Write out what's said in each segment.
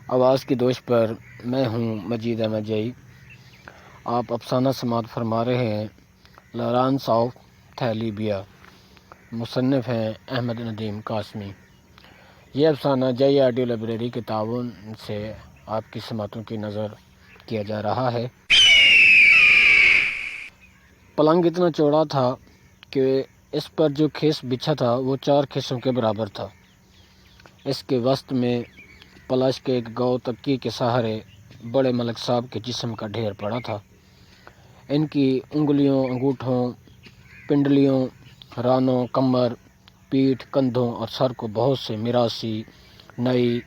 آواز کی دوش پر میں ہوں مجید احمد جئی۔ آپ افسانہ سماعت فرما رہے ہیں لارانس آف تھیلیبیا، مصنف ہیں احمد ندیم قاسمی۔ یہ افسانہ جئی آڈیو لائبریری کے تعاون سے آپ کی سماعتوں کی نظر کیا جا رہا ہے۔ پلنگ اتنا چوڑا تھا کہ اس پر جو کھیس بچھا تھا وہ 4 کھیسوں کے برابر تھا۔ اس کے وسط میں پلاش کے ایک گاؤ تکی کے سہارے بڑے ملک صاحب کے جسم کا ڈھیر پڑا تھا۔ ان کی انگلیوں، انگوٹھوں، پنڈلیوں، رانوں، کمر، پیٹھ، کندھوں اور سر کو بہت سے میراثی، نئی،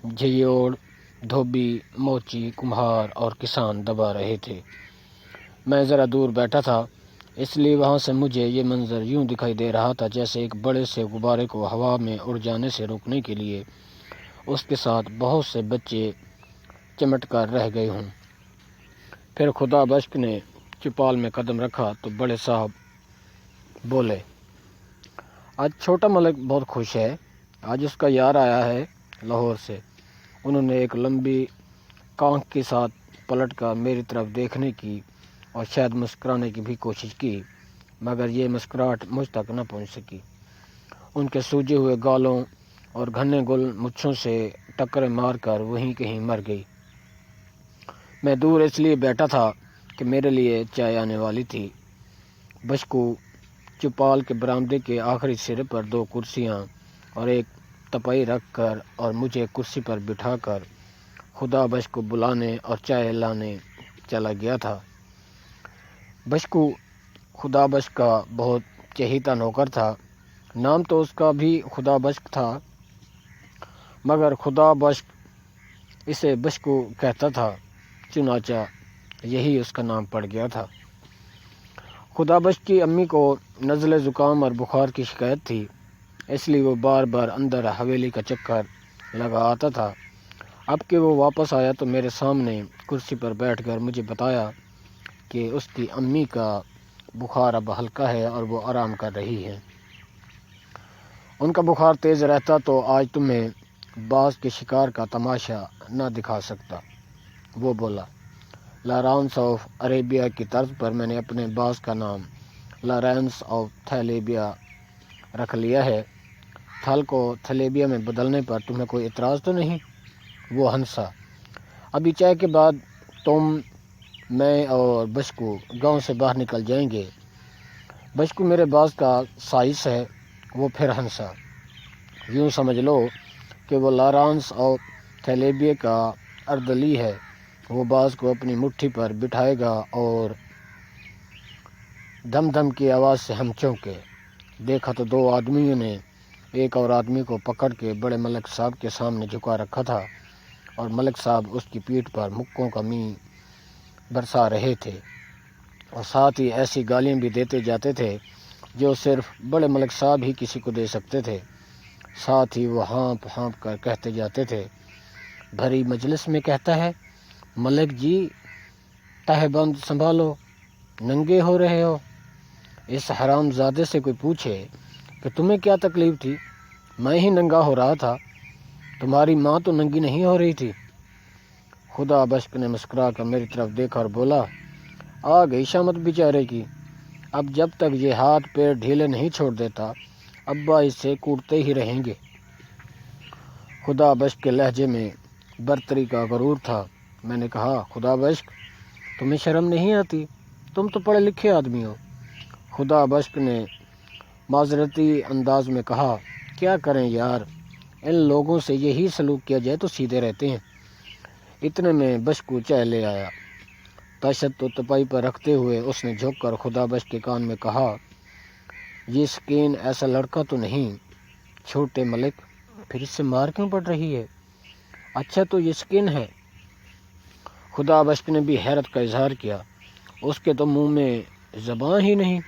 جھیوڑ، دھوبی، موچی، کمہار اور کسان دبا رہے تھے۔ میں ذرا دور بیٹھا تھا، اس لیے وہاں سے مجھے یہ منظر یوں دکھائی دے رہا تھا جیسے ایک بڑے سے غبارے کو ہوا میں اڑ جانے سے روکنے کے لیے اس کے ساتھ بہت سے بچے چمٹ کر رہ گئے ہوں۔ پھر خدا بخش نے چوپال میں قدم رکھا تو بڑے صاحب بولے، آج چھوٹا ملک بہت خوش ہے، آج اس کا یار آیا ہے لاہور سے۔ انہوں نے ایک لمبی کانکھ کے ساتھ پلٹ کر میری طرف دیکھنے کی اور شاید مسکرانے کی بھی کوشش کی، مگر یہ مسکراہٹ مجھ تک نہ پہنچ سکی۔ ان کے سوجے ہوئے گالوں اور گھنے گل مچھوں سے ٹکرے مار کر وہیں کہیں مر گئی۔ میں دور اس لیے بیٹھا تھا کہ میرے لیے چائے آنے والی تھی۔ بشکو چوپال کے برآمدے کے آخری سرے پر 2 کرسیاں اور ایک تپائی رکھ کر اور مجھے کرسی پر بٹھا کر خدا بخش کو بلانے اور چائے لانے چلا گیا تھا۔ بشکو خدا بخش کا بہت چہیتا نوکر تھا۔ نام تو اس کا بھی خدا بخش تھا، مگر خدا بخش اسے بشکو کہتا تھا، چنانچہ یہی اس کا نام پڑ گیا تھا۔ خدا بخش کی امی کو نزلے، زکام اور بخار کی شکایت تھی، اس لیے وہ بار بار اندر حویلی کا چکر لگا آتا تھا۔ اب کہ وہ واپس آیا تو میرے سامنے کرسی پر بیٹھ کر مجھے بتایا کہ اس کی امی کا بخار اب ہلکا ہے اور وہ آرام کر رہی ہے۔ ان کا بخار تیز رہتا تو آج تمہیں باز کے شکار کا تماشا نہ دکھا سکتا۔ وہ بولا، لارانس آف عربیہ کی طرز پر میں نے اپنے باز کا نام لارانس آف تھیلیبیا رکھ لیا ہے۔ تھل کو تھیلیبیا میں بدلنے پر تمہیں کوئی اعتراض تو نہیں؟ وہ ہنسا۔ ابھی چائے کے بعد تم، میں اور بشکو گاؤں سے باہر نکل جائیں گے۔ بشکو میرے باز کا سائز ہے۔ وہ پھر ہنسا۔ یوں سمجھ لو کہ وہ لارانس آف تھیلیبیا کا اردلی ہے۔ وہ باز کو اپنی مٹھی پر بٹھائے گا اور دم دم کی آواز سے ہم چونکے۔ دیکھا تو 2 آدمیوں نے ایک اور آدمی کو پکڑ کے بڑے ملک صاحب کے سامنے جھکا رکھا تھا اور ملک صاحب اس کی پیٹھ پر مکوں کا مینہ برسا رہے تھے اور ساتھ ہی ایسی گالیاں بھی دیتے جاتے تھے جو صرف بڑے ملک صاحب ہی کسی کو دے سکتے تھے۔ ساتھ ہی وہ ہانپ ہانپ کر کہتے جاتے تھے، بھری مجلس میں کہتا ہے، ملک جی تہ بند سنبھالو، ننگے ہو رہے ہو۔ اس حرام زادے سے کوئی پوچھے کہ تمہیں کیا تکلیف تھی؟ میں ہی ننگا ہو رہا تھا، تمہاری ماں تو ننگی نہیں ہو رہی تھی۔ خدا بخش نے مسکرا کر میری طرف دیکھا اور بولا، آ گئی شامت بیچارے کی، اب جب تک یہ ہاتھ پیر ڈھیلے نہیں چھوڑ دیتا ابا اسے کوٹتے ہی رہیں گے۔ خدا بخش کے لہجے میں برتری کا غرور تھا۔ میں نے کہا، خدا بخش تمہیں شرم نہیں آتی؟ تم تو پڑھے لکھے آدمی ہو۔ خدا بخش نے معذرتی انداز میں کہا، کیا کریں یار، ان لوگوں سے یہی سلوک کیا جائے تو سیدھے رہتے ہیں۔ اتنے میں بشکو چائے لے آیا۔ تشت تو تپائی پر رکھتے ہوئے اس نے جھک کر خدا بخش کے کان میں کہا، یہ سکین ایسا لڑکا تو نہیں چھوٹے ملک، پھر اس سے مار کیوں پڑ رہی ہے؟ اچھا تو یہ سکین ہے؟ خدا بخش نے بھی حیرت کا اظہار کیا، اس کے تو منہ میں زبان ہی نہیں،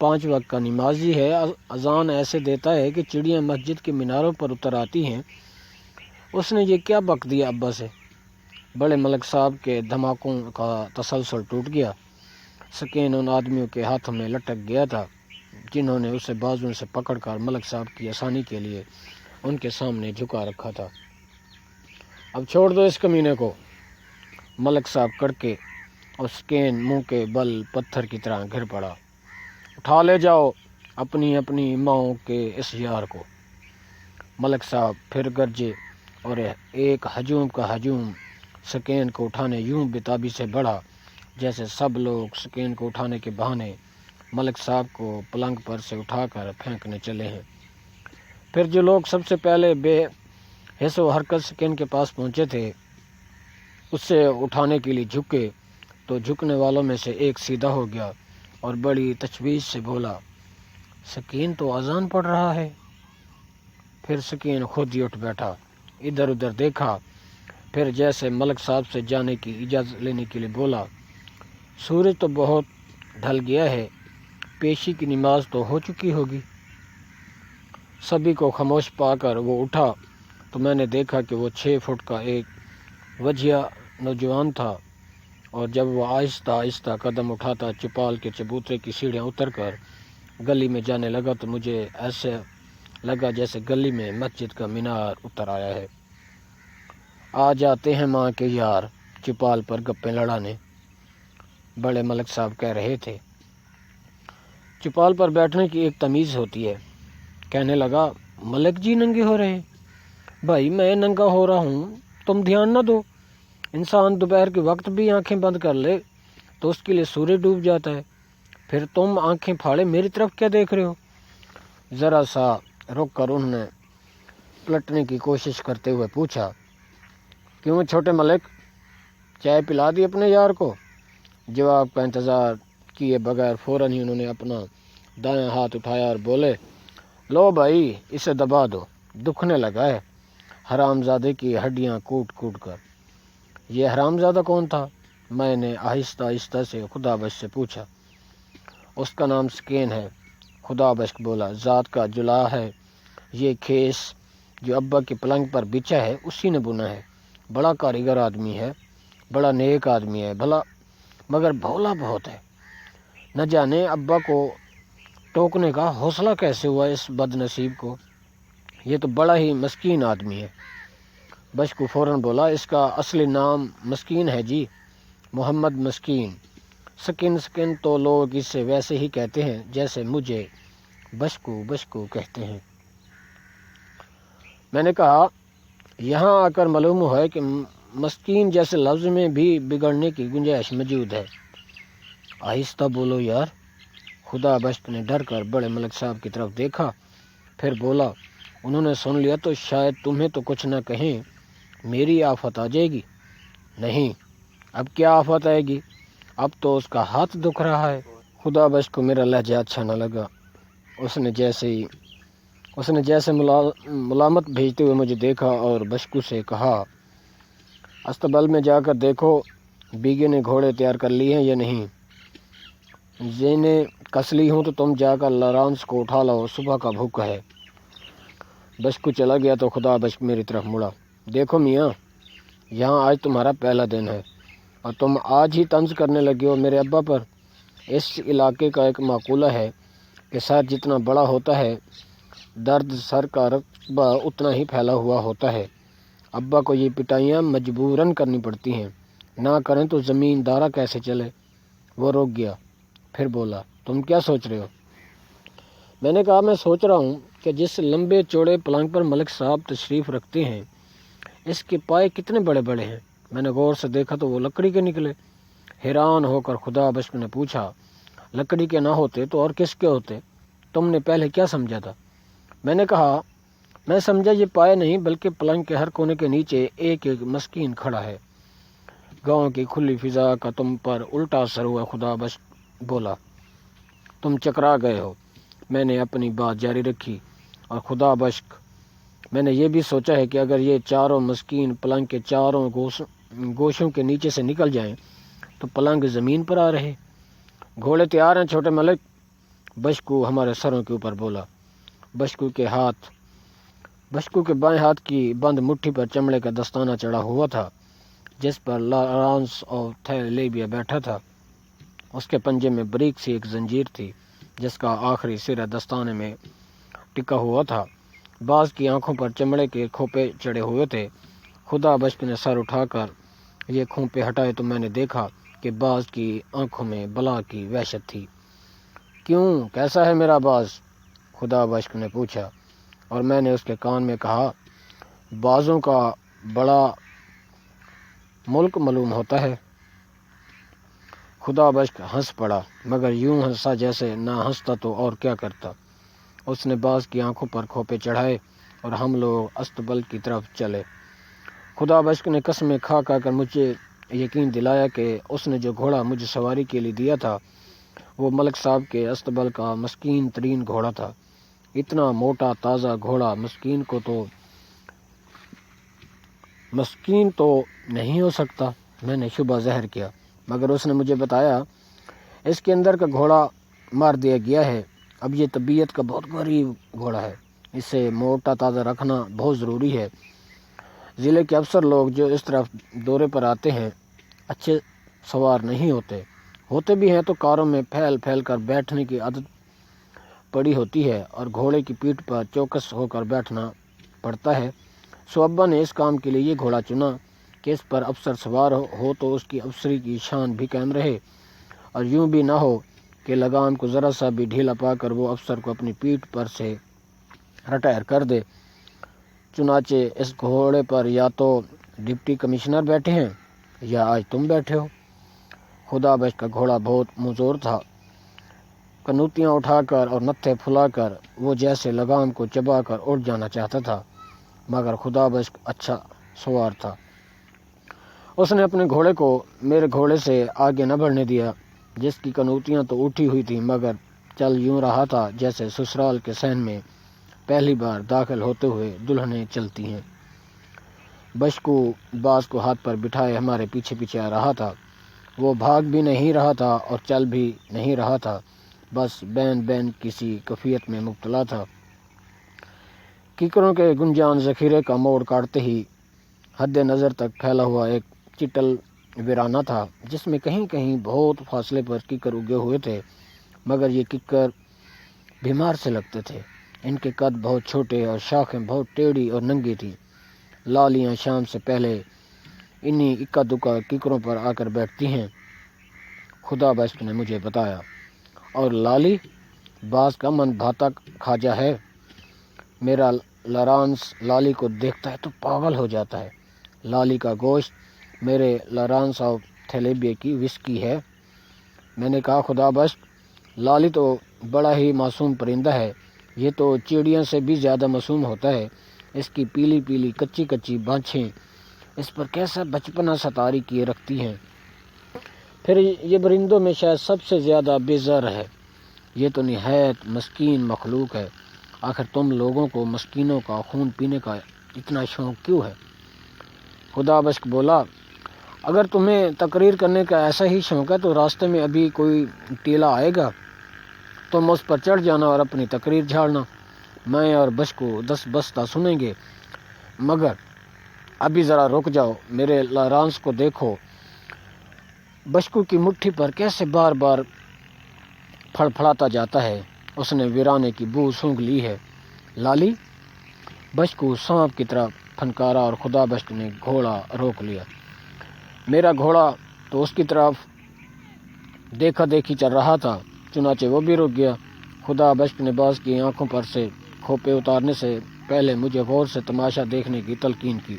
5 وقت کا نمازی ہے، اذان ایسے دیتا ہے کہ چڑیاں مسجد کے میناروں پر اتر آتی ہیں۔ اس نے یہ کیا بک دیا ابا سے؟ بڑے ملک صاحب کے دھماکوں کا تسلسل ٹوٹ گیا۔ سکین ان آدمیوں کے ہاتھوں میں لٹک گیا تھا جنہوں نے اسے بازوؤں سے پکڑ کر ملک صاحب کی آسانی کے لیے ان کے سامنے جھکا رکھا تھا۔ اب چھوڑ دو اس کمینے کو۔ ملک صاحب کڑکے اور سکین منہ کے بل پتھر کی طرح گر پڑا۔ اٹھا لے جاؤ اپنی اپنی ماؤں کے اس یار کو۔ ملک صاحب پھر گرجے اور ایک ہجوم کا ہجوم سکین کو اٹھانے یوں بتابی سے بڑھا جیسے سب لوگ سکین کو اٹھانے کے بہانے ملک صاحب کو پلنگ پر سے اٹھا کر پھینکنے چلے ہیں۔ پھر جو لوگ سب سے پہلے بے حس و حرکت سکین کے پاس پہنچے تھے اس سے اٹھانے کے لیے جھکے تو جھکنے والوں میں سے ایک سیدھا ہو گیا اور بڑی تشویش سے بولا، سکین تو اذان پڑھ رہا ہے۔ پھر سکین خود ہی اٹھ بیٹھا، ادھر ادھر دیکھا، پھر جیسے ملک صاحب سے جانے کی اجازت لینے کے لیے بولا، سورج تو بہت ڈھل گیا ہے، پیشی کی نماز تو ہو چکی ہوگی۔ سبھی کو خاموش پا کر وہ اٹھا تو میں نے دیکھا کہ وہ 6 فٹ کا ایک وجیہ نوجوان تھا، اور جب وہ آہستہ آہستہ قدم اٹھاتا چپال کے چبوترے کی سیڑھیاں اتر کر گلی میں جانے لگا تو مجھے ایسے لگا جیسے گلی میں مسجد کا مینار اتر آیا ہے۔ آ جاتے ہیں ماں کے یار چپال پر گپیں لڑانے، بڑے ملک صاحب کہہ رہے تھے۔ چپال پر بیٹھنے کی ایک تمیز ہوتی ہے۔ کہنے لگا، ملک جی ننگے ہو رہے ہیں؟ بھائی میں ننگا ہو رہا ہوں، تم دھیان نہ دو۔ انسان دوپہر کے وقت بھی آنکھیں بند کر لے تو اس کے لیے سورج ڈوب جاتا ہے، پھر تم آنکھیں پھاڑے میری طرف کیا دیکھ رہے ہو؟ ذرا سا رک کر انہوں نے پلٹنے کی کوشش کرتے ہوئے پوچھا، کیوں چھوٹے ملک، چائے پلا دی اپنے یار کو؟ جواب کا انتظار کیے بغیر فوراً ہی انہوں نے اپنا دایاں ہاتھ اٹھایا اور بولے، لو بھائی اسے دبا دو، دکھنے لگا ہے، حرام زادے کی ہڈیاں کوٹ کوٹ کر۔ یہ حرام زادہ کون تھا؟ میں نے آہستہ آہستہ سے خدا بخش سے پوچھا۔ اس کا نام سکین ہے، خدا بخش بولا، ذات کا جلا ہے، یہ کھیس جو ابا کے پلنگ پر بچھا ہے اسی نے بنا ہے، بڑا کاریگر آدمی ہے، بڑا نیک آدمی ہے بھلا، مگر بھولا بہت ہے۔ نہ جانے ابا کو ٹوکنے کا حوصلہ کیسے ہوا اس بد نصیب کو، یہ تو بڑا ہی مسکین آدمی ہے۔ بشکو فوراً بولا، اس کا اصلی نام مسکین ہے جی، محمد مسکین۔ سکن تو لوگ اس سے ویسے ہی کہتے ہیں جیسے مجھے بشکو بشکو کہتے ہیں۔ میں نے کہا، یہاں آ کر معلوم ہوا ہے کہ مسکین جیسے لفظ میں بھی بگڑنے کی گنجائش موجود ہے۔ آہستہ بولو یار۔ خدا بخش نے ڈر کر بڑے ملک صاحب کی طرف دیکھا، پھر بولا، انہوں نے سن لیا تو شاید تمہیں تو کچھ نہ کہیں، میری آفت آ جائے گی۔ نہیں، اب کیا آفت آئے گی، اب تو اس کا ہاتھ دکھ رہا ہے۔ خدا بخش کو میرا لہجہ اچھا نہ لگا۔ اس نے جیسے ملامت بھیجتے ہوئے مجھے دیکھا اور بشکو سے کہا، استبل میں جا کر دیکھو بیگے نے گھوڑے تیار کر لی ہیں یا نہیں، زینے کس لی ہوں تو تم جا کر لارانس کو اٹھا لاؤ، صبح کا بھوک ہے۔ بشکو چلا گیا تو خدا بخش میری طرف مڑا، دیکھو میاں، یہاں آج تمہارا پہلا دن ہے اور تم آج ہی طنز کرنے لگے ہو میرے ابا پر۔ اس علاقے کا ایک مقولہ ہے کہ سر جتنا بڑا ہوتا ہے درد سر کا رقبہ اتنا ہی پھیلا ہوا ہوتا ہے۔ ابا کو یہ پٹائیاں مجبوراً کرنی پڑتی ہیں، نہ کریں تو زمین دارہ کیسے چلے۔ وہ رک گیا، پھر بولا، تم کیا سوچ رہے ہو؟ میں نے کہا، میں سوچ رہا ہوں کہ جس لمبے چوڑے پلنگ پر ملک صاحب تشریف رکھتے ہیں اس کے پائے کتنے بڑے بڑے ہیں۔ میں نے غور سے دیکھا تو وہ لکڑی کے نکلے۔ حیران ہو کر خدا بخش نے پوچھا، لکڑی کے نہ ہوتے تو اور کس کے ہوتے؟ تم نے پہلے کیا سمجھا تھا؟ میں نے کہا، میں سمجھا یہ پائے نہیں بلکہ پلنگ کے ہر کونے کے نیچے ایک ایک مسکین کھڑا ہے۔ گاؤں کی کھلی فضا کا تم پر الٹا اثر ہوا۔ خدا بخش بولا، تم چکرا گئے ہو۔ میں نے اپنی بات جاری رکھی، اور خدا بخش، میں نے یہ بھی سوچا ہے کہ اگر یہ چاروں مسکین پلنگ کے چاروں گوشوں کے نیچے سے نکل جائیں تو پلنگ زمین پر آ رہے۔ گھوڑے تیار ہیں چھوٹے ملک، بشکو ہمارے سروں کے اوپر بولا۔ بشکو کے بائیں ہاتھ کی بند مٹھی پر چمڑے کا دستانہ چڑھا ہوا تھا جس پر لارانس اور تھیلیبیا بیٹھا تھا۔ اس کے پنجے میں بریک سی ایک زنجیر تھی جس کا آخری سرا دستانے میں ٹکا ہوا تھا۔ بعض کی آنکھوں پر چمڑے کے کھوپے چڑھے ہوئے تھے خدا بشک نے سر اٹھا کر یہ کھوپے ہٹائے تو میں نے دیکھا کہ باز کی آنکھوں میں بلا کی وحشت تھی۔ کیوں، کیسا ہے میرا باز؟ خدا بشک نے پوچھا، اور میں نے اس کے کان میں کہا، بازوں کا بڑا ملک معلوم ہوتا ہے۔ خدا بشک ہنس پڑا، مگر یوں ہنسا جیسے نہ ہنستا تو اور کیا کرتا۔ اس نے باز کی آنکھوں پر کھوپے چڑھائے اور ہم لوگ استبل کی طرف چلے۔ خدا بشک نے قسمیں کھا کر مجھے یقین دلایا کہ اس نے جو گھوڑا مجھے سواری کے لیے دیا تھا وہ ملک صاحب کے استبل کا مسکین ترین گھوڑا تھا۔ اتنا موٹا تازہ گھوڑا مسکین تو نہیں ہو سکتا، میں نے شبہ ظاہر کیا، مگر اس نے مجھے بتایا اس کے اندر کا گھوڑا مار دیا گیا ہے۔ اب یہ طبیعت کا بہت غریب گھوڑا ہے، اسے موٹا تازہ رکھنا بہت ضروری ہے۔ ضلع کے افسر لوگ جو اس طرف دورے پر آتے ہیں اچھے سوار نہیں ہوتے بھی ہیں تو کاروں میں پھیل پھیل کر بیٹھنے کی عادت پڑی ہوتی ہے اور گھوڑے کی پیٹھ پر چوکس ہو کر بیٹھنا پڑتا ہے۔ سو ابا نے اس کام کے لیے یہ گھوڑا چنا کہ اس پر افسر سوار ہو تو اس کی افسری کی شان بھی قائم رہے، اور یوں بھی نہ ہو کہ لگام کو ذرا سا بھی ڈھیلا پا کر وہ افسر کو اپنی پیٹھ پر سے ریٹائر کر دے۔ چنانچہ اس گھوڑے پر یا تو ڈپٹی کمشنر بیٹھے ہیں یا آج تم بیٹھے ہو۔ خدا بشک کا گھوڑا بہت منظور تھا، کنوتیاں اٹھا کر اور نتھے پھلا کر وہ جیسے لگام کو چبا کر اڑ جانا چاہتا تھا، مگر خدا بشک اچھا سوار تھا۔ اس نے اپنے گھوڑے کو میرے گھوڑے سے آگے نہ بڑھنے دیا، جس کی کنوتیاں تو اٹھی ہوئی تھیں مگر چل یوں رہا تھا جیسے سسرال کے صحن میں پہلی بار داخل ہوتے ہوئے دلہنیں چلتی ہیں۔ بشکو باز کو ہاتھ پر بٹھائے ہمارے پیچھے پیچھے آ رہا تھا۔ وہ بھاگ بھی نہیں رہا تھا اور چل بھی نہیں رہا تھا، بس بین بین کسی کیفیت میں مبتلا تھا۔ کیکروں کے گنجان ذخیرے کا موڑ کاٹتے ہی حد نظر تک پھیلا ہوا ایک چٹل ویرانہ تھا، جس میں کہیں کہیں بہت فاصلے پر کیکر اگے ہوئے تھے، مگر یہ کیکر بیمار سے لگتے تھے۔ ان کے قد بہت چھوٹے اور شاخیں بہت ٹیڑھی اور ننگی تھیں۔ لالیاں شام سے پہلے انہی اکا دکا کیکروں پر آ کر بیٹھتی ہیں، خدا بشک نے مجھے بتایا۔ اور لالی باز کا من بھاتا کھاجا ہے، میرا لارانس لالی کو دیکھتا ہے تو پاگل ہو جاتا ہے۔ لالی کا گوشت میرے لارانس آف تھیلیبیا کی وسکی ہے۔ میں نے کہا، خدا بشک لالی تو بڑا ہی معصوم پرندہ ہے، یہ تو چڑیوں سے بھی زیادہ معصوم ہوتا ہے۔ اس کی پیلی پیلی کچی کچی بانچھیں اس پر کیسا بچپنا ستاری کیے رکھتی ہیں۔ پھر یہ پرندوں میں شاید سب سے زیادہ بے زر ہے۔ یہ تو نہایت مسکین مخلوق ہے۔ آخر تم لوگوں کو مسکینوں کا خون پینے کا اتنا شوق کیوں ہے؟ خدا بشک بولا، اگر تمہیں تقریر کرنے کا ایسا ہی شوق ہے تو راستے میں ابھی کوئی ٹیلا آئے گا، تم اس پر چڑھ جانا اور اپنی تقریر جھاڑنا، میں اور بشکو 10 بستہ سنیں گے، مگر ابھی ذرا رک جاؤ، میرے لارانس کو دیکھو، بشکو کی مٹھی پر کیسے بار بار پھڑپھڑاتا جاتا ہے، اس نے ویرانے کی بو سونگھ لی ہے۔ لالی، بشکو سانپ کی طرح پھنکارا اور خدا بشک نے گھوڑا روک لیا۔ میرا گھوڑا تو اس کی طرف دیکھا دیکھی چل رہا تھا، چنانچہ وہ بھی رک گیا۔ خدا بشک نے باز کی آنکھوں پر سے کھوپے اتارنے سے پہلے مجھے غور سے تماشا دیکھنے کی تلقین کی۔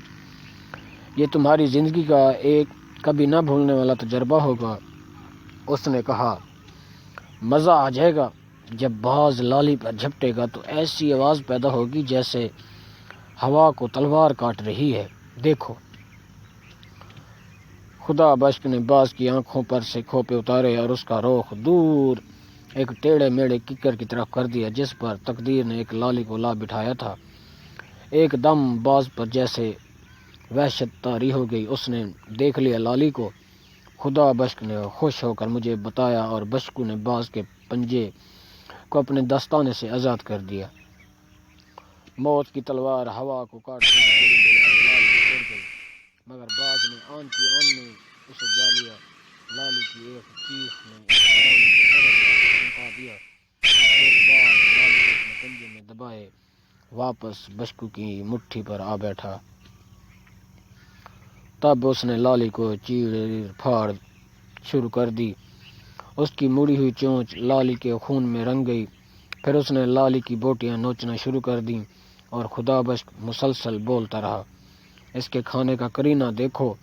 یہ تمہاری زندگی کا ایک کبھی نہ بھولنے والا تجربہ ہوگا، اس نے کہا۔ مزہ آ جائے گا، جب باز لالی پر جھپٹے گا تو ایسی آواز پیدا ہوگی جیسے ہوا کو تلوار کاٹ رہی ہے، دیکھو۔ خدا بشک نے باز کی آنکھوں پر سے کھوپے اتارے اور اس کا رخ دور ایک ٹیڑھے میڑھے کیکر کی طرف کر دیا جس پر تقدیر نے ایک لالی کو لا بٹھایا تھا۔ ایک دم باز پر جیسے وحشت طاری ہو گئی، اس نے دیکھ لیا لالی کو۔ خدا بشک نے خوش ہو کر مجھے بتایا اور بشکو نے باز کے پنجے کو اپنے دستانے سے آزاد کر دیا۔ موت کی تلوار ہوا کو کاٹتے ہوئے چلی گئی اور لالی اڑ گئی، مگر باز نے آن کی آن میں اسے جا لیا۔ لالی کی ایک چیخ نے اس ویرانے کو حیرت سے چونکا دیا اور پھر باز لالی کو اپنے پنجے میں دبائے واپس بشکو کی مٹھی پر آ بیٹھا۔ تب اس نے لالی کو چیڑ پھاڑ شروع کر دی۔ اس کی مڑی ہوئی چونچ لالی کے خون میں رنگ گئی۔ پھر اس نے لالی کی بوٹیاں نوچنا شروع کر دیں اور خدا بخش مسلسل بولتا رہا، اس کے کھانے کا کرینہ دیکھو،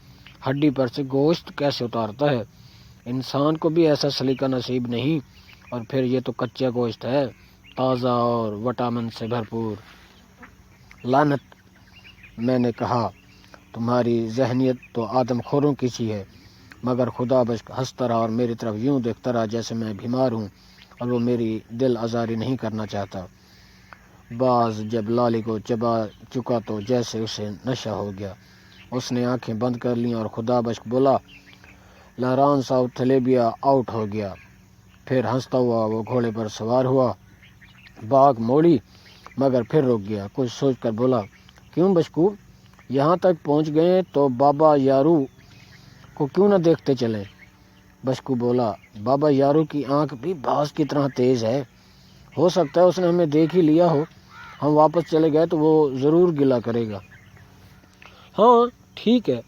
ہڈی پر سے گوشت کیسے اتارتا ہے، انسان کو بھی ایسا سلیقہ نصیب نہیں، اور پھر یہ تو کچا گوشت ہے، تازہ اور وٹامن سے بھرپور۔ لعنت! میں نے کہا، تمہاری ذہنیت تو آدم خوروں کی سی ہے۔ مگر خدا بخش ہنستا رہا اور میری طرف یوں دیکھتا رہا جیسے میں بیمار ہوں اور وہ میری دل آزاری نہیں کرنا چاہتا۔ بعض جب لالی کو چبا چکا تو جیسے اسے نشہ ہو گیا، اس نے آنکھیں بند کر لیں اور خدا بخش بولا، لارانس آف تھلیبیا آؤٹ ہو گیا۔ پھر ہنستا ہوا وہ گھوڑے پر سوار ہوا، باغ موڑی، مگر پھر رک گیا، کچھ سوچ کر بولا، کیوں بشکو، یہاں تک پہنچ گئے تو بابا یارو کو کیوں نہ دیکھتے چلیں؟ بشکو بولا، بابا یارو کی آنکھ بھی باز کی طرح تیز ہے، ہو سکتا ہے اس نے ہمیں دیکھ ہی لیا ہو، ہم واپس چلے گئے تو وہ ضرور گلہ کرے گا۔ ہاں ٹھیک ہے۔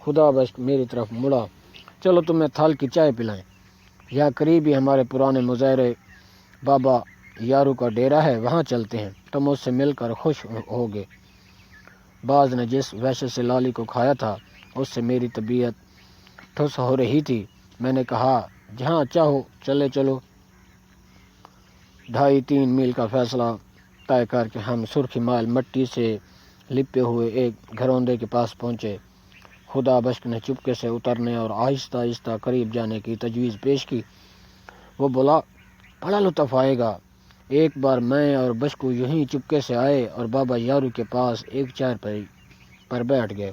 خدا بخش میری طرف مڑا، چلو تمہیں تھال کی چائے پلائیں، یہاں قریب ہی ہمارے پرانے مظاہرے بابا یارو کا ڈیرا ہے، وہاں چلتے ہیں، تم اس سے مل کر خوش ہوگے۔ باز نے جس وحشت سے لالی کو کھایا تھا اس سے میری طبیعت ٹھس ہو رہی تھی۔ میں نے کہا، جہاں چاہو چلے چلو۔ 2.5-3 میل کا فاصلہ طے کر کے ہم سرخی مائل مٹی سے لپے ہوئے ایک گھروندے کے پاس پہنچے۔ خدا بخش نے چپکے سے اترنے اور آہستہ آہستہ قریب جانے کی تجویز پیش کی۔ وہ بولا، بڑا لطف آئے گا۔ ایک بار میں اور بشکو یوں ہی چپکے سے آئے اور بابا یارو کے پاس ایک چار پر بیٹھ گئے۔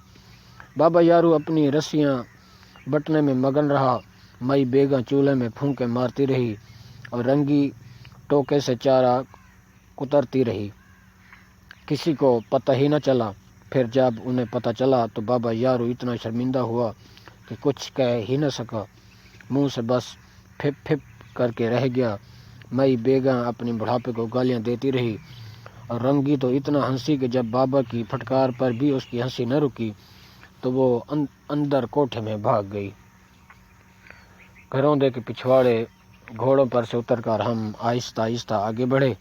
بابا یارو اپنی رسیاں بٹنے میں مگن رہا، مئی بیگم چولہے میں پھونکے مارتی رہی اور رنگی ٹوکے سے چارہ کترتی رہی۔ کسی کو پتہ ہی نہ چلا۔ پھر جب انہیں پتہ چلا تو بابا یارو اتنا شرمندہ ہوا کہ کچھ کہہ ہی نہ سکا، منہ سے بس پھپ پھپ کر کے رہ گیا۔ مئی بیگم اپنی بڑھاپے کو گالیاں دیتی رہی اور رنگی تو اتنا ہنسی کہ جب بابا کی پھٹکار پر بھی اس کی ہنسی نہ رکی تو وہ اندر کوٹھے میں بھاگ گئی۔ گھروندے کے پچھواڑے گھوڑوں پر سے اتر کر ہم آہستہ آہستہ آگے بڑھے۔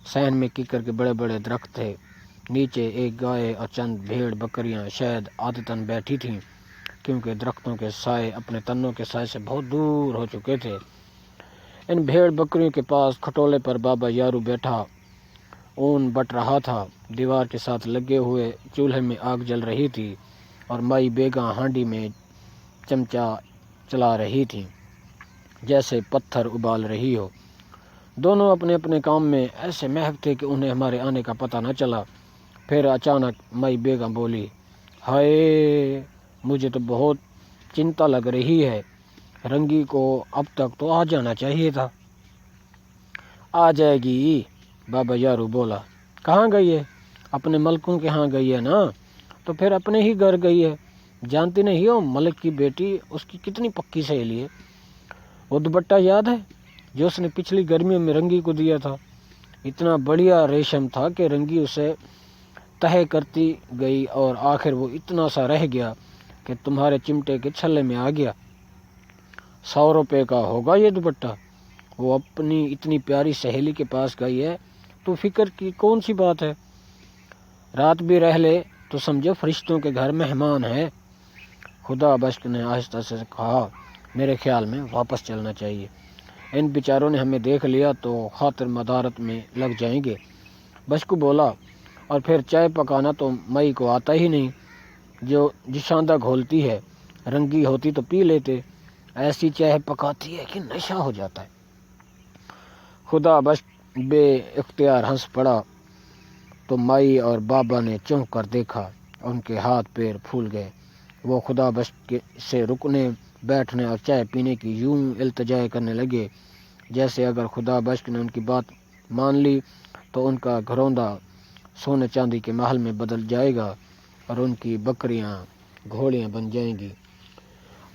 صحن میں کیکر کے بڑے بڑے درخت تھے، نیچے ایک گائے اور چند بھیڑ بکریاں شاید عادتاً بیٹھی تھیں، کیونکہ درختوں کے سائے اپنے تنوں کے سائے سے بہت دور ہو چکے تھے۔ ان بھیڑ بکریوں کے پاس کھٹولے پر بابا یارو بیٹھا اون بٹ رہا تھا۔ دیوار کے ساتھ لگے ہوئے چولہے میں آگ جل رہی تھی اور مائی بیگم ہانڈی میں چمچہ چلا رہی تھی جیسے پتھر ابال رہی ہو۔ دونوں اپنے اپنے کام میں ایسے محو تھے کہ انہیں ہمارے آنے کا پتہ نہ چلا۔ پھر اچانک مائی بیگم بولی، ہائے، مجھے تو بہت چنتا لگ رہی ہے، رنگی کو اب تک تو آ جانا چاہیے تھا۔ آ جائے گی، بابا یارو بولا۔ کہاں گئی ہے؟ اپنے ملکوں کے ہاں گئی ہے نا، تو پھر اپنے ہی گھر گئی ہے۔ جانتی نہیں ہو ملک کی بیٹی اس کی کتنی پکی سہیلی ہے؟ وہ دوپٹہ یاد ہے جو اس نے پچھلی گرمیوں میں رنگی کو دیا تھا؟ اتنا بڑھیا ریشم تھا کہ رنگی اسے تہہ کرتی گئی اور آخر وہ اتنا سا رہ گیا کہ تمہارے چمٹے کے چھلے میں آ گیا۔ 100 روپے کا ہوگا یہ دوپٹہ۔ وہ اپنی اتنی پیاری سہیلی کے پاس گئی ہے تو فکر کی کون سی بات ہے؟ رات بھی رہ لے تو سمجھو فرشتوں کے گھر مہمان ہے۔ خدا بخش نے آہستہ سے کہا، میرے خیال میں واپس چلنا چاہیے، ان بیچاروں نے ہمیں دیکھ لیا تو خاطر مدارت میں لگ جائیں گے۔ بشکو بولا، اور پھر چائے پکانا تو مئی کو آتا ہی نہیں، جو جشاندہ گھولتی ہے، رنگی ہوتی تو پی لیتے، ایسی چائے پکاتی ہے کہ نشہ ہو جاتا ہے۔ خدا بخش بے اختیار ہنس پڑا تو مائی اور بابا نے چونک کر دیکھا، ان کے ہاتھ پیر پھول گئے۔ وہ خدا بخش سے رکنے بیٹھنے اور چائے پینے کی یوں التجا کرنے لگے جیسے اگر خدا بخش نے ان کی بات مان لی تو ان کا گھروندہ سونے چاندی کے محل میں بدل جائے گا اور ان کی بکریاں گھوڑیاں بن جائیں گی۔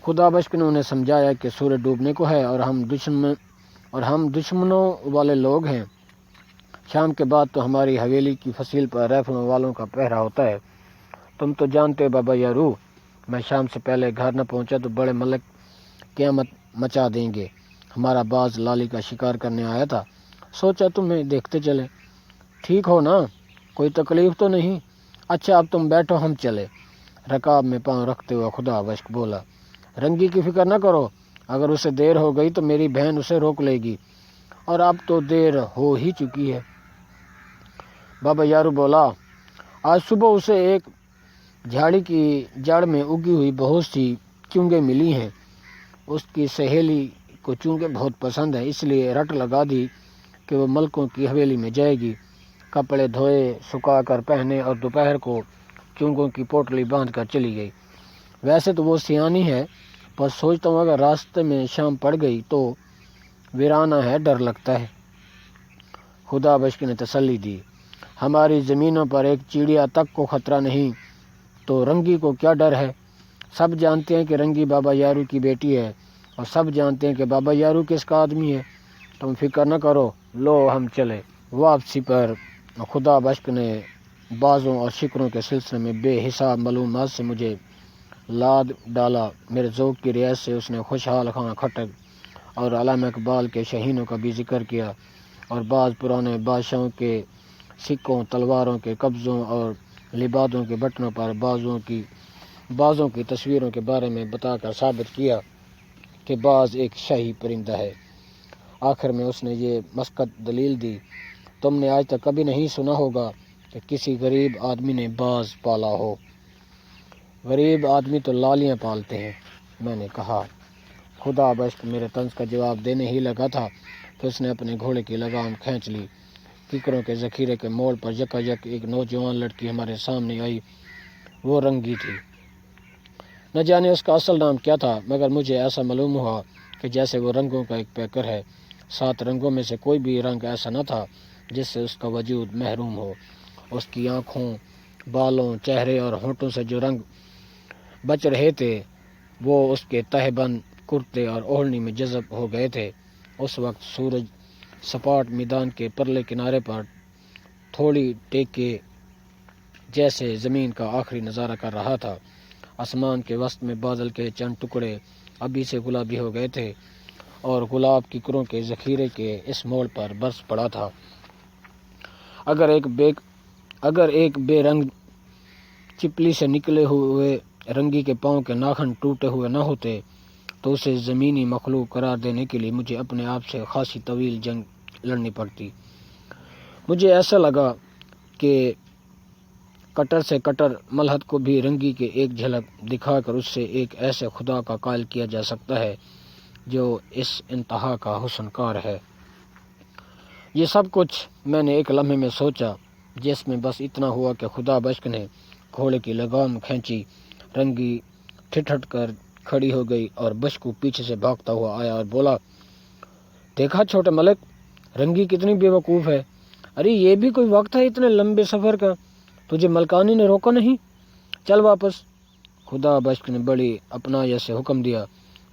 خدا بخش نے انہیں سمجھایا کہ سورج ڈوبنے کو ہے اور ہم دشمنوں والے لوگ ہیں۔ شام کے بعد تو ہماری حویلی کی فصیل پر رائفلوں والوں کا پہرا ہوتا ہے۔ تم تو جانتے بابا یارو، میں شام سے پہلے گھر نہ پہنچا تو بڑے ملک قیامت مچا دیں گے۔ ہمارا باز لالی کا شکار کرنے آیا تھا، سوچا تمہیں دیکھتے چلے۔ ٹھیک ہو نا؟ کوئی تکلیف تو نہیں؟ اچھا اب تم بیٹھو، ہم چلے۔ رکاب میں پاؤں رکھتے ہوئے خدا بخش بولا، رنگی کی فکر نہ کرو، اگر اسے دیر ہو گئی تو میری بہن اسے روک لے گی، اور اب تو دیر ہو ہی چکی ہے۔ بابا یارو بولا، آج صبح اسے ایک جھاڑی کی جڑ میں اگی ہوئی بہت سی چونگیں ملی ہیں۔ اس کی سہیلی کو چونگیں بہت پسند ہیں، اس لیے رٹ لگا دی کہ وہ ملکوں کی حویلی میں جائے گی۔ کپڑے دھوئے، سکھا کر پہنے اور دوپہر کو چونگوں کی پوٹلی باندھ کر چلی گئی۔ ویسے تو وہ سیانی ہے، پر سوچتا ہوں اگر راستے میں شام پڑ گئی تو ویرانہ ہے، ڈر لگتا ہے۔ خدا بخش نے تسلی دی، ہماری زمینوں پر ایک چڑیا تک کو خطرہ نہیں، تو رنگی کو کیا ڈر ہے؟ سب جانتے ہیں کہ رنگی بابا یارو کی بیٹی ہے، اور سب جانتے ہیں کہ بابا یارو کس کا آدمی ہے۔ تم فکر نہ کرو، لو ہم چلے۔ واپسی پر خدا بخش نے بازوں اور شکروں کے سلسلے میں بے حساب معلومات سے مجھے لاد ڈالا۔ میرے ذوق کی رعایت سے اس نے خوشحال خان خٹک اور علامہ اقبال کے شہینوں کا بھی ذکر کیا، اور بعض پرانے بادشاہوں کے سکوں، تلواروں کے قبضوں اور لبادوں کے بٹنوں پر بازوں کی تصویروں کے بارے میں بتا کر ثابت کیا کہ باز ایک شاہی پرندہ ہے۔ آخر میں اس نے یہ مسقط دلیل دی، تم نے آج تک کبھی نہیں سنا ہوگا کہ کسی غریب آدمی نے باز پالا ہو۔ غریب آدمی تو لالیاں پالتے ہیں، میں نے کہا۔ خدا بخش میرے طنز کا جواب دینے ہی لگا تھا کہ اس نے اپنے گھوڑے کی لگام کھینچ لی۔ ککروں کے ذخیرے کے موڑ پر یکایک ایک نوجوان لڑکی ہمارے سامنے آئی، وہ رنگی تھی۔ نہ جانے اس کا اصل نام کیا تھا، مگر مجھے ایسا معلوم ہوا کہ جیسے وہ رنگوں کا ایک پیکر ہے۔ 7 رنگوں میں سے کوئی بھی رنگ ایسا نہ تھا جس سے اس کا وجود محروم ہو۔ اس کی آنکھوں، بالوں، چہرے اور ہونٹوں سے جو رنگ بچ رہے تھے وہ اس کے تہہ بند کرتے اور اوڑھنی میں جذب ہو گئے تھے۔ اس وقت سورج سپاٹ میدان کے پرلے کنارے پر تھوڑی ٹیکے جیسے زمین کا آخری نظارہ کر رہا تھا۔ آسمان کے وسط میں بادل کے چند ٹکڑے ابھی سے گلابی ہو گئے تھے، اور گلاب ککروں کے ذخیرے کے اس موڑ پر برس پڑا تھا۔ اگر ایک بے رنگ چپلی سے نکلے ہوئے رنگی کے پاؤں کے ناخن ٹوٹے ہوئے نہ ہوتے تو اسے زمینی مخلوق قرار دینے کے لیے مجھے اپنے آپ سے خاصی طویل جنگ لڑنی پڑتی۔ مجھے ایسا لگا کہ کٹر سے کٹر ملحد کو بھی رنگی کے ایک جھلک دکھا کر اس سے ایک ایسے خدا کا قائل کیا جا سکتا ہے جو اس انتہا کا حسن کار ہے۔ یہ سب کچھ میں نے ایک لمحے میں سوچا، جس میں بس اتنا ہوا کہ خدا بخش نے گھوڑے کی لگام کھینچی۔ رنگی ٹھٹھٹ کر کھڑی ہو گئی اور بشکو پیچھے سے بھاگتا ہوا آیا اور بولا، دیکھا چھوٹے ملک، رنگی کتنی بے وقوف ہے۔ ارے یہ بھی کوئی وقت ہے اتنے لمبے سفر کا، تجھے ملکانی نے روکا نہیں؟ چل واپس۔ خدا بخش نے بڑی اپنائیت سے حکم دیا،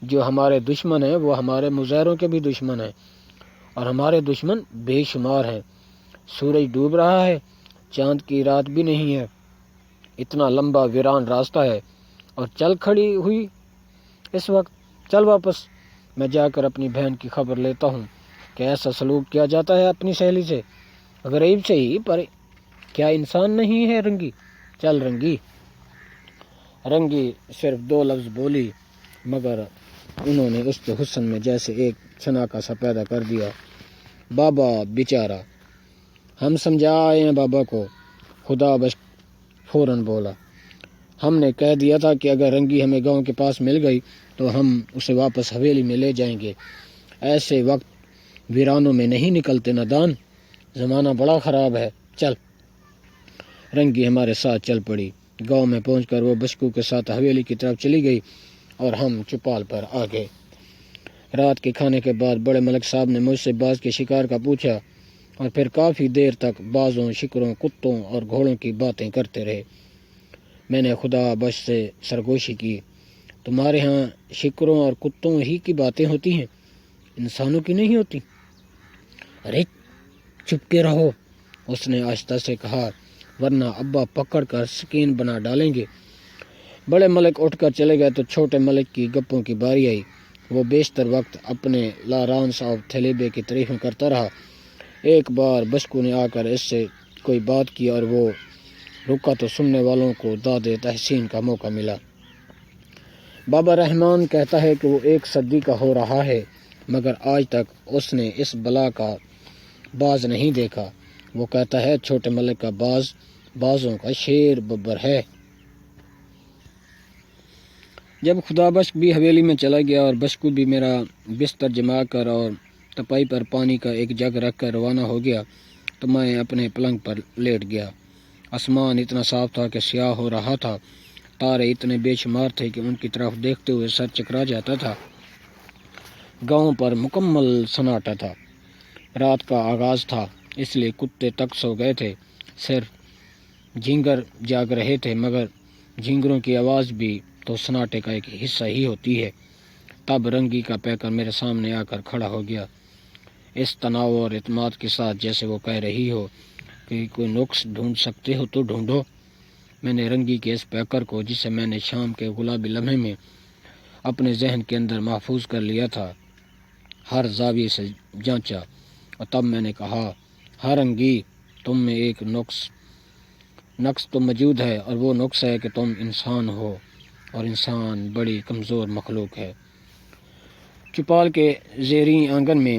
جو ہمارے دشمن ہیں وہ ہمارے مظاہروں کے بھی دشمن ہیں، اور ہمارے دشمن بے شمار ہیں۔ سورج ڈوب رہا ہے، چاند کی رات بھی نہیں ہے، اتنا لمبا ویران راستہ ہے، اور چل کھڑی ہوئی اس وقت۔ چل واپس، میں جا کر اپنی بہن کی خبر لیتا ہوں کہ ایسا سلوک کیا جاتا ہے اپنی سہیلی سے۔ غریب سے ہی، پر کیا انسان نہیں ہے رنگی؟ چل رنگی۔ رنگی صرف 2 لفظ بولی، مگر انہوں نے اس کے حسن میں جیسے ایک چھناکا سا پیدا کر دیا۔ بابا بیچارہ، ہم سمجھا آئے ہیں بابا کو، خدا بخش فوراً بولا۔ ہم نے کہہ دیا تھا کہ اگر رنگی ہمیں گاؤں کے پاس مل گئی تو ہم اسے واپس حویلی میں لے جائیں گے۔ ایسے وقت ویرانوں میں نہیں نکلتے نادان، زمانہ بڑا خراب ہے، چل۔ رنگی ہمارے ساتھ چل پڑی۔ گاؤں میں پہنچ کر وہ بشکو کے ساتھ حویلی کی طرف چلی گئی اور ہم چوپال پر آ گئے۔ رات کے کھانے کے بعد بڑے ملک صاحب نے مجھ سے باز کے شکار کا پوچھا، اور پھر کافی دیر تک بازوں، شکروں، کتوں اور گھوڑوں کی باتیں کرتے رہے۔ میں نے خدا بخش سے سرگوشی کی، تمہارے ہاں شکروں اور کتوں ہی کی باتیں ہوتی ہیں، انسانوں کی نہیں ہوتی؟ ارے چپ کے رہو، اس نے آہستہ سے کہا، ورنہ ابا پکڑ کر سکین بنا ڈالیں گے۔ بڑے ملک اٹھ کر چلے گئے تو چھوٹے ملک کی گپوں کی باری آئی۔ وہ بیشتر وقت اپنے لارانس آف تھلیبے کی تعریفیں کرتا رہا۔ ایک بار بشکو نے آ کر اس سے کوئی بات کی اور وہ رکا تو سننے والوں کو داد تحسین کا موقع ملا۔ بابا رحمان کہتا ہے کہ وہ 1 صدی کا ہو رہا ہے مگر آج تک اس نے اس بلا کا باز نہیں دیکھا۔ وہ کہتا ہے چھوٹے ملک کا باز بازوں کا شیر ببر ہے۔ جب خدا بخش بھی حویلی میں چلا گیا اور بشکو بھی میرا بستر جما کر اور تپائی پر پانی کا ایک جگ رکھ کر روانہ ہو گیا تو میں اپنے پلنگ پر لیٹ گیا۔ آسمان اتنا صاف تھا کہ سیاہ ہو رہا تھا، تارے اتنے بے شمار تھے کہ ان کی طرف دیکھتے ہوئے سر چکرا جاتا تھا۔ گاؤں پر مکمل سناٹا تھا۔ رات کا آغاز تھا اس لیے کتے تک سو گئے تھے، صرف جھینگر جاگ رہے تھے، مگر جھینگروں کی آواز بھی تو سناٹے کا ایک حصہ ہی ہوتی ہے۔ تب رنگی کا پیکر میرے سامنے آ کر کھڑا ہو گیا، اس تناؤ اور اعتماد کے ساتھ جیسے وہ کہہ رہی ہو کہ کوئی نقص ڈھونڈ سکتے ہو تو ڈھونڈو۔ میں نے رنگی کے اس پیکر کو، جسے میں نے شام کے گلابی لمحے میں اپنے ذہن کے اندر محفوظ کر لیا تھا، ہر زاویے سے جانچا اور تب میں نے کہا، ہاں رنگی، تم میں ایک نقص تو موجود ہے اور وہ نقص ہے کہ تم انسان ہو اور انسان بڑی کمزور مخلوق ہے۔ چوپال کے زیریں آنگن میں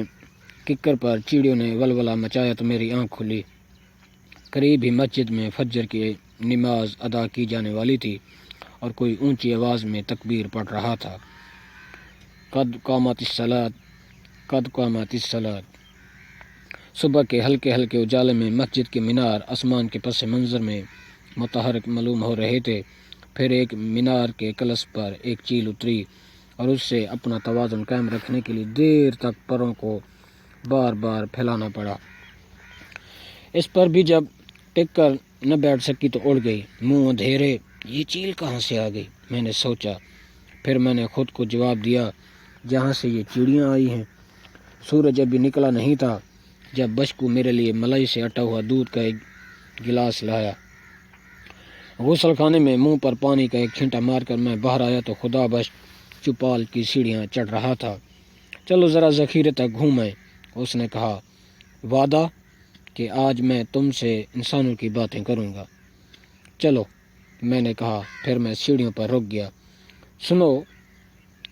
ککر پر چیڑیوں نے ولولہ مچایا تو میری آنکھ کھلی۔ قریب ہی مسجد میں فجر کی نماز ادا کی جانے والی تھی اور کوئی اونچی آواز میں تکبیر پڑھ رہا تھا، قد قامت الصلاۃ۔ صبح کے ہلکے ہلکے اجالے میں مسجد کے مینار آسمان کے پس منظر میں متحرک معلوم ہو رہے تھے۔ پھر ایک مینار کے کلس پر ایک چیل اتری اور اس سے اپنا توازن قائم رکھنے کے لیے دیر تک پروں کو بار بار پھیلانا پڑا۔ اس پر بھی جب ٹک کر نہ بیٹھ سکی تو اڑ گئی۔ منہ اندھیرے، یہ چیل کہاں سے آ گئی؟ میں نے سوچا۔ پھر میں نے خود کو جواب دیا، جہاں سے یہ چڑیاں آئی ہیں۔ سورج ابھی نکلا نہیں تھا جب بشکو میرے لیے ملائی سے اٹا ہوا دودھ کا ایک گلاس لایا۔ غسل خانے میں منہ پر پانی کا ایک چھینٹا مار کر میں باہر آیا تو خدا بخش چوپال کی سیڑھیاں چڑھ رہا تھا۔ چلو ذرا ذخیرے تک گھومیں، اس نے کہا۔ وعدہ کہ آج میں تم سے انسانوں کی باتیں کروں گا۔ چلو، میں نے کہا، پھر میں سیڑھیوں پر رک گیا۔ سنو،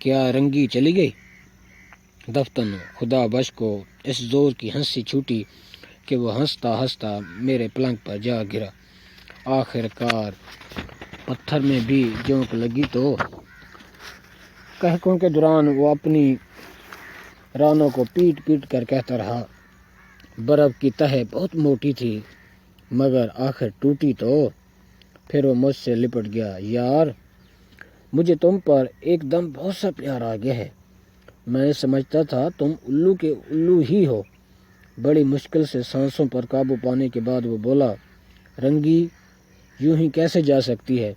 کیا رنگی چلی گئی؟ دفتن خدا بخش کو اس زور کی ہنسی چھوٹی کہ وہ ہنستا ہنستا میرے پلنگ پر جا گرا۔ آخر کار پتھر میں بھی جونک لگی تو۔ کہکوں کے دوران وہ اپنی رانوں کو پیٹ پیٹ کر کہتا رہا، برف کی تہ بہت موٹی تھی مگر آخر ٹوٹی تو۔ پھر وہ مجھ سے لپٹ گیا۔ یار، مجھے تم پر ایک دم بہت سا پیار آ گیا ہے۔ میں سمجھتا تھا تم الو کے الو ہی ہو۔ بڑی مشکل سے سانسوں پر قابو پانے کے بعد وہ بولا، رنگی یوں ہی کیسے جا سکتی ہے؟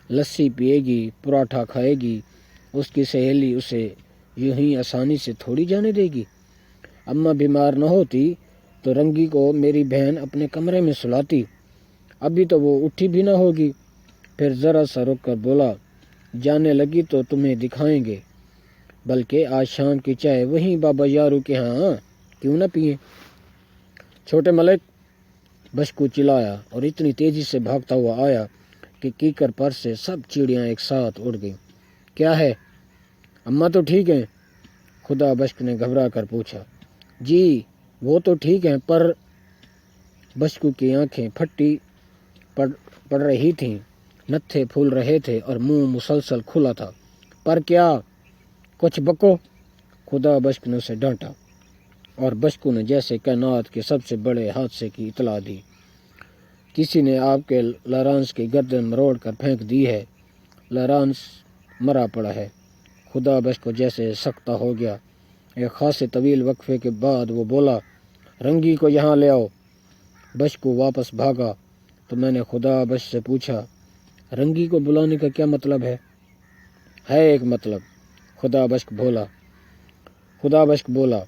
لسی پیے گی، پراٹھا کھائے گی، اس کی سہیلی اسے یوں ہی آسانی سے تھوڑی جانے دے گی۔ اماں بیمار نہ ہوتی تو رنگی کو میری بہن اپنے کمرے میں سلاتی، ابھی تو وہ اٹھی بھی نہ ہوگی۔ پھر ذرا سا رک کر بولا، جانے لگی تو تمہیں دکھائیں گے، بلکہ آج شام کی چائے وہیں بابا یارو کے ہاں کیوں نہ پئیں؟ چھوٹے ملک، بشکو چلایا اور اتنی تیزی سے بھاگتا ہوا آیا کہ کیکر پر سے سب چڑیاں ایک ساتھ اڑ گئیں۔ کیا ہے؟ اماں تو ٹھیک ہیں؟ خدا بخش نے گھبرا کر پوچھا۔ جی وہ تو ٹھیک ہیں، پر بشکو کی آنکھیں پھٹی پڑ رہی تھیں، نتھے پھول رہے تھے اور منہ مسلسل کھلا تھا۔ پر کیا؟ کچھ بکو، خدا بخش نے اسے ڈانٹا، اور بشکو نے جیسے کائنات کے سب سے بڑے حادثے کی اطلاع دی۔ کسی نے آپ کے لارانس کی گردن مروڑ کر پھینک دی ہے، لارانس مرا پڑا ہے۔ خدا بخش کو جیسے سکتہ ہو گیا۔ ایک خاصے طویل وقفے کے بعد وہ بولا، رنگی کو یہاں لے آؤ۔ بشکو واپس بھاگا تو میں نے خدا بخش سے پوچھا، رنگی کو بلانے کا کیا مطلب ہے؟ ہے ایک مطلب، خدا بخش بولا،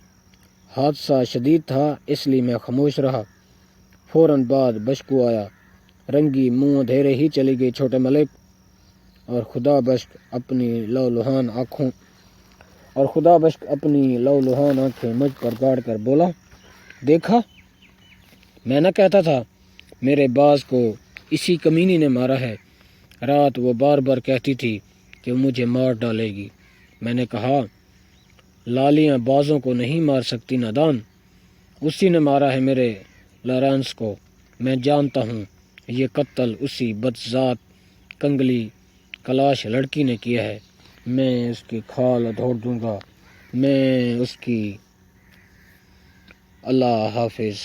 حادثہ شدید تھا اس لیے میں خاموش رہا۔ فوراً بعد بشکو آیا۔ رنگی منہ اندھیرے ہی چلی گئی۔ چھوٹے ملک، اور خدا بشک اپنی لہولہان آنکھیں مجھ پر گاڑ کر بولا، دیکھا، میں نہ کہتا تھا میرے باز کو اسی کمینی نے مارا ہے۔ رات وہ بار بار کہتی تھی کہ مجھے مار ڈالے گی۔ میں نے کہا، لالیاں بازوں کو نہیں مار سکتی نادان، اسی نے مارا ہے میرے لارنس کو۔ میں جانتا ہوں یہ قتل اسی بدذات کنگلی کلاش لڑکی نے کیا ہے۔ میں اس کی کھال ادھوڑ دوں گا، میں اس کی۔ اللہ حافظ۔